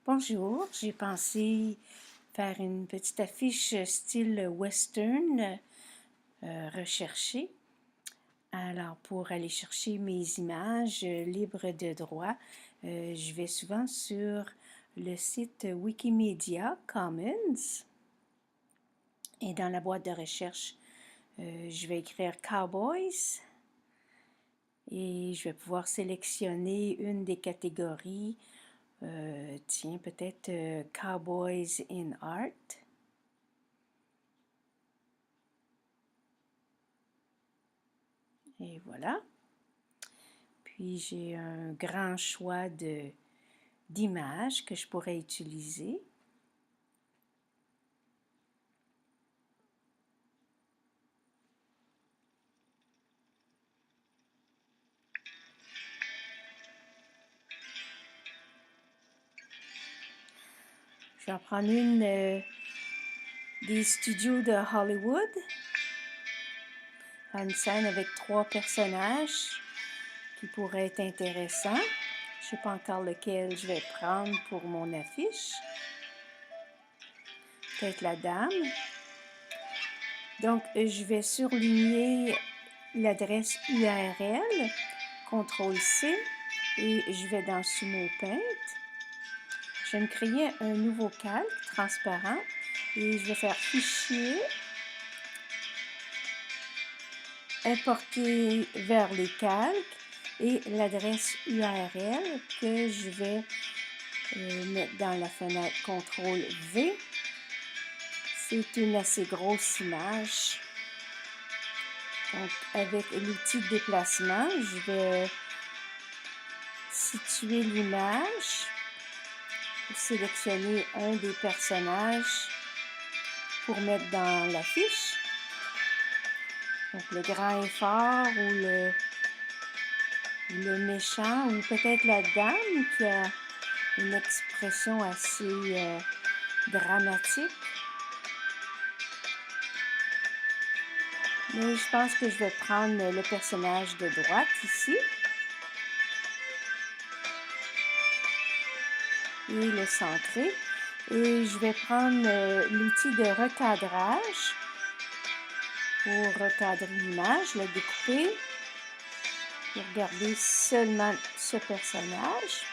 Bonjour, j'ai pensé faire une petite affiche style western recherché. Alors, pour aller chercher mes images libres de droit, je vais souvent sur le site Wikimedia Commons. Et dans la boîte de recherche, je vais écrire Cowboys. Et je vais pouvoir sélectionner une des catégories. Tiens, peut-être Cowboys in Art. Et voilà. Puis j'ai un grand choix d'images que je pourrais utiliser. Je vais en prendre une des studios de Hollywood. Une scène avec 3 personnages qui pourraient être intéressants. Je ne sais pas encore lequel je vais prendre pour mon affiche. Peut-être la dame. Donc, je vais surligner l'adresse URL, CTRL-C, et je vais dans Sumo Paint. Je vais me créer un nouveau calque transparent et je vais faire Fichier, Importer vers les calques et l'adresse URL que je vais mettre dans la fenêtre CTRL-V. C'est une assez grosse image. Donc, avec l'outil de déplacement, je vais situer l'image, sélectionner un des personnages pour mettre dans l'affiche. Donc, le grand et fort ou le méchant ou peut-être la dame qui a une expression assez dramatique. Mais je pense que je vais prendre le personnage de droite ici. Et le centrer. Et je vais prendre l'outil de recadrage pour recadrer l'image, le découper pour garder seulement ce personnage.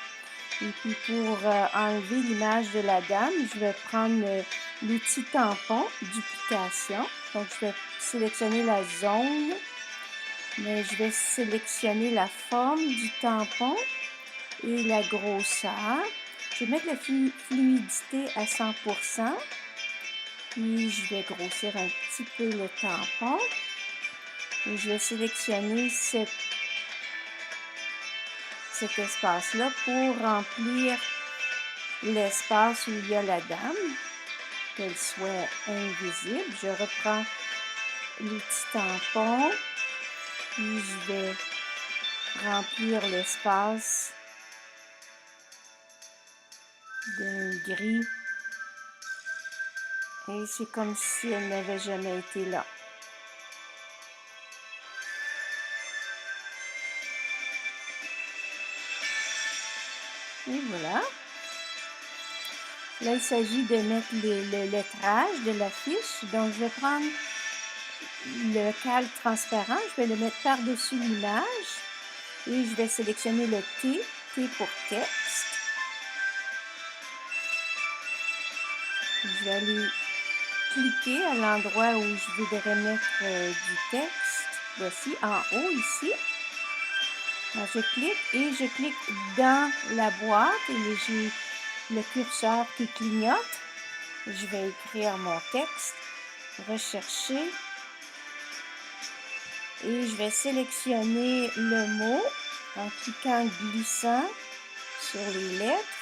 Et puis pour enlever l'image de la dame, je vais prendre l'outil tampon, duplication. Donc je vais sélectionner la zone, mais je vais sélectionner la forme du tampon et la grosseur. Je vais mettre la fluidité à 100%. Puis je vais grossir un petit peu le tampon. Et je vais sélectionner cet espace-là pour remplir l'espace où il y a la dame, qu'elle soit invisible. Je reprends l'outil tampon, puis je vais remplir l'espace d'un gris. Et c'est comme si elle n'avait jamais été là. Et voilà. Là, il s'agit de mettre le lettrage de l'affiche. Donc, je vais prendre le calque transparent. Je vais le mettre par-dessus l'image. Et je vais sélectionner le T, T pour texte. Je vais aller cliquer à l'endroit où je voudrais mettre du texte. Voici, en haut, ici. Alors, je clique et je clique dans la boîte et j'ai le curseur qui clignote. Je vais écrire mon texte, rechercher et je vais sélectionner le mot en cliquant glissant sur les lettres.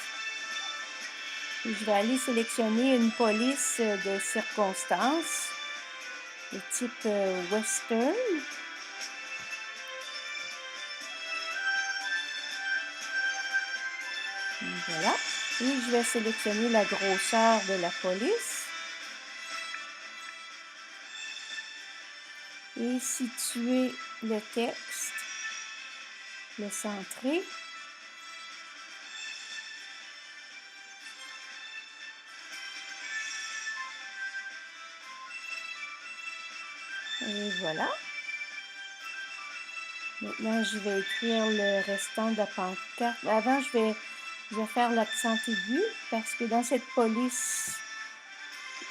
Et je vais aller sélectionner une police de circonstances de type western. Voilà. Et je vais sélectionner la grosseur de la police. Et situer le texte, le centrer. Et voilà. Maintenant, je vais écrire le restant de la pancarte. Avant, je vais faire l'accent aigu parce que dans cette police,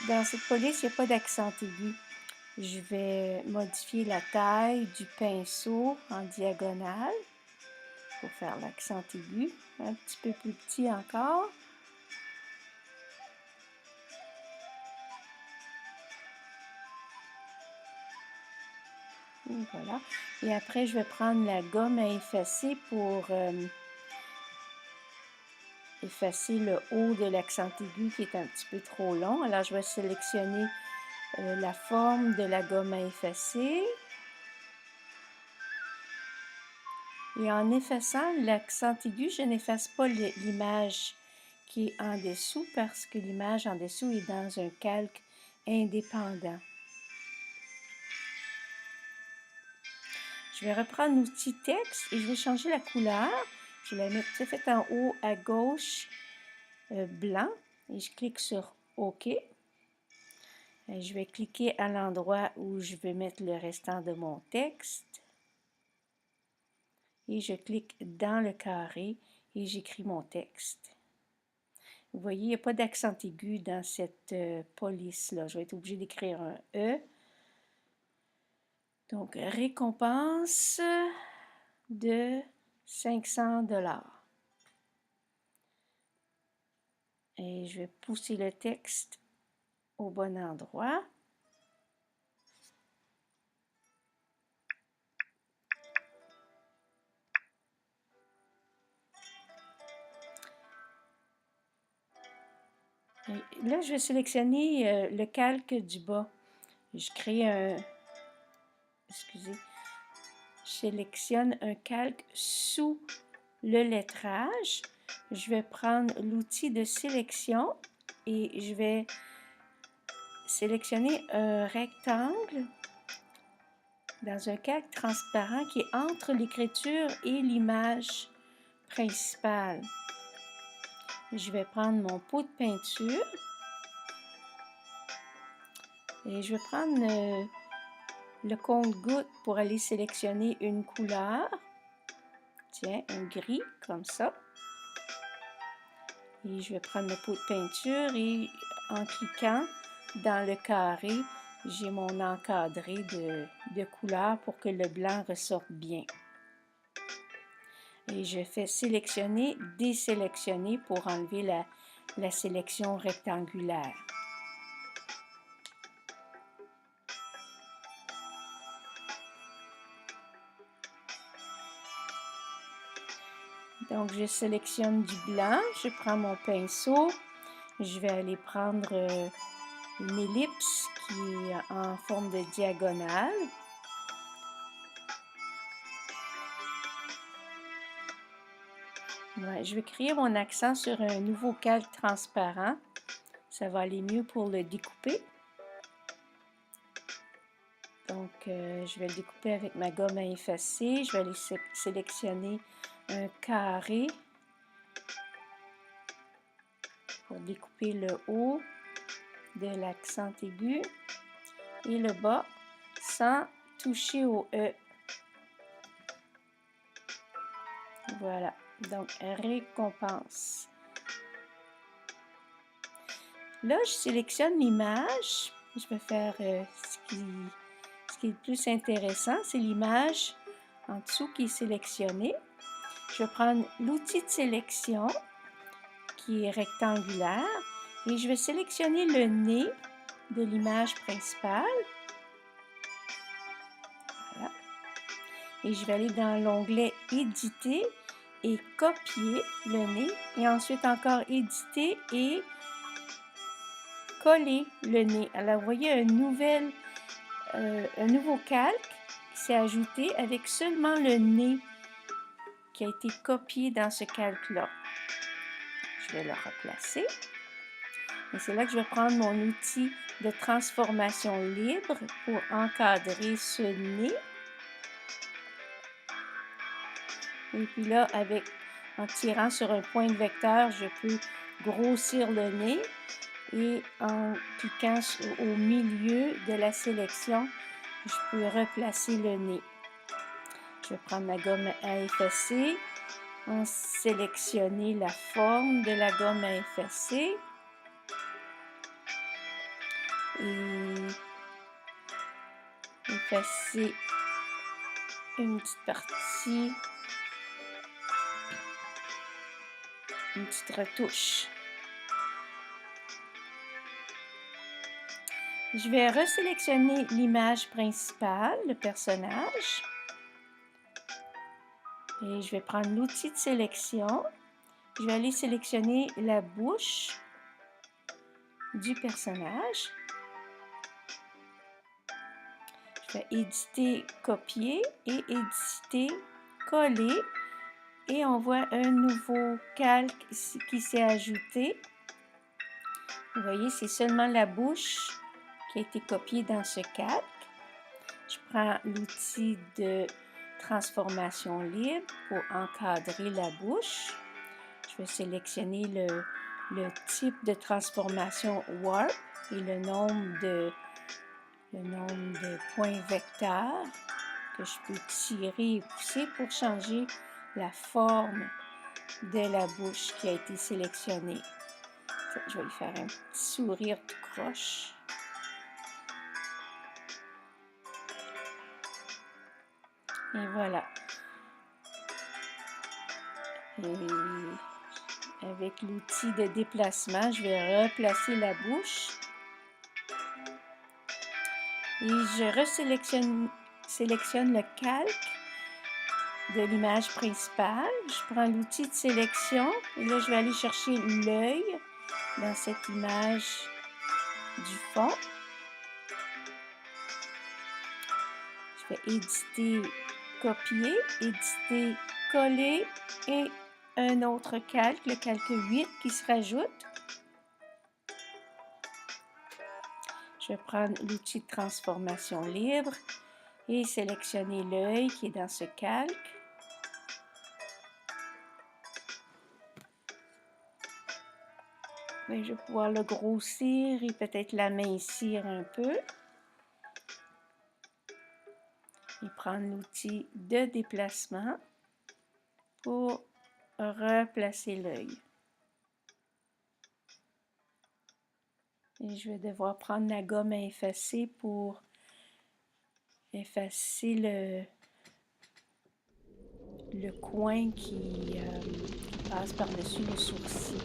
il n'y a pas d'accent aigu. Je vais modifier la taille du pinceau en diagonale pour faire l'accent aigu. Un petit peu plus petit encore. Et voilà. Et après, je vais prendre la gomme à effacer pour effacer le haut de l'accent aigu qui est un petit peu trop long. Alors, je vais sélectionner la forme de la gomme à effacer. Et en effaçant l'accent aigu, je n'efface pas l'image qui est en dessous parce que l'image en dessous est dans un calque indépendant. Je vais reprendre l'outil texte et je vais changer la couleur. Je vais la mettre tout à fait en haut à gauche, blanc, et je clique sur OK. Je vais cliquer à l'endroit où je veux mettre le restant de mon texte. Et je clique dans le carré et j'écris mon texte. Vous voyez, il n'y a pas d'accent aigu dans cette police-là. Je vais être obligée d'écrire un E. Donc, récompense de 500 $. Et je vais pousser le texte au bon endroit. Et là, je vais sélectionner le calque du bas. Je crée un... Excusez. Je sélectionne un calque sous le lettrage. Je vais prendre l'outil de sélection et je vais sélectionner un rectangle dans un calque transparent qui est entre l'écriture et l'image principale. Je vais prendre mon pot de peinture et je vais prendre le compte-gouttes pour aller sélectionner une couleur. Tiens, un gris comme ça. Et je vais prendre le pot de peinture et en cliquant dans le carré, j'ai mon encadré de couleurs pour que le blanc ressorte bien. Et je fais sélectionner, désélectionner pour enlever la sélection rectangulaire. Donc, je sélectionne du blanc, je prends mon pinceau, je vais aller prendre une ellipse qui est en forme de diagonale. Ouais, je vais créer mon accent sur un nouveau calque transparent. Ça va aller mieux pour le découper. Donc, je vais le découper avec ma gomme à effacer. Je vais aller sélectionner un carré pour découper le haut de l'accent aigu et le bas sans toucher au E. Voilà, donc récompense. Là, je sélectionne l'image. Je vais faire ce qui est le plus intéressant, c'est l'image en dessous qui est sélectionnée. Je vais prendre l'outil de sélection qui est rectangulaire et je vais sélectionner le nez de l'image principale. Voilà. Et je vais aller dans l'onglet Éditer et copier le nez et ensuite encore Éditer et coller le nez. Alors, vous voyez un nouveau calque qui s'est ajouté avec seulement le nez qui a été copié dans ce calque-là. Je vais le replacer. Et c'est là que je vais prendre mon outil de transformation libre pour encadrer ce nez. Et puis là, en tirant sur un point de vecteur, je peux grossir le nez. Et en cliquant au milieu de la sélection, Je peux replacer le nez. Je vais prendre ma gomme à effacer, sélectionner la forme de la gomme à effacer et effacer une petite partie, une petite retouche. Je vais resélectionner l'image principale, le personnage. Et je vais prendre l'outil de sélection. Je vais aller sélectionner la bouche du personnage. Je vais éditer, copier et éditer, coller. Et on voit un nouveau calque qui s'est ajouté. Vous voyez, c'est seulement la bouche qui a été copiée dans ce calque. Je prends l'outil de transformation libre pour encadrer la bouche. Je vais sélectionner le type de transformation Warp et le nombre de points vecteurs que je peux tirer et pousser pour changer la forme de la bouche qui a été sélectionnée. Je vais lui faire un petit sourire tout croche. Et voilà. Et avec l'outil de déplacement, je vais replacer la bouche. Et je sélectionne le calque de l'image principale. Je prends l'outil de sélection et là, je vais aller chercher l'œil dans cette image du fond. Je vais éditer, copier, éditer, coller et un autre calque, le calque 8 qui se rajoute. Je vais prendre l'outil de transformation libre et sélectionner l'œil qui est dans ce calque. Et je vais pouvoir le grossir et peut-être l'amincir un peu. Et prendre l'outil de déplacement pour replacer l'œil. Et je vais devoir prendre la gomme à effacer pour effacer le coin qui passe par-dessus le sourcil.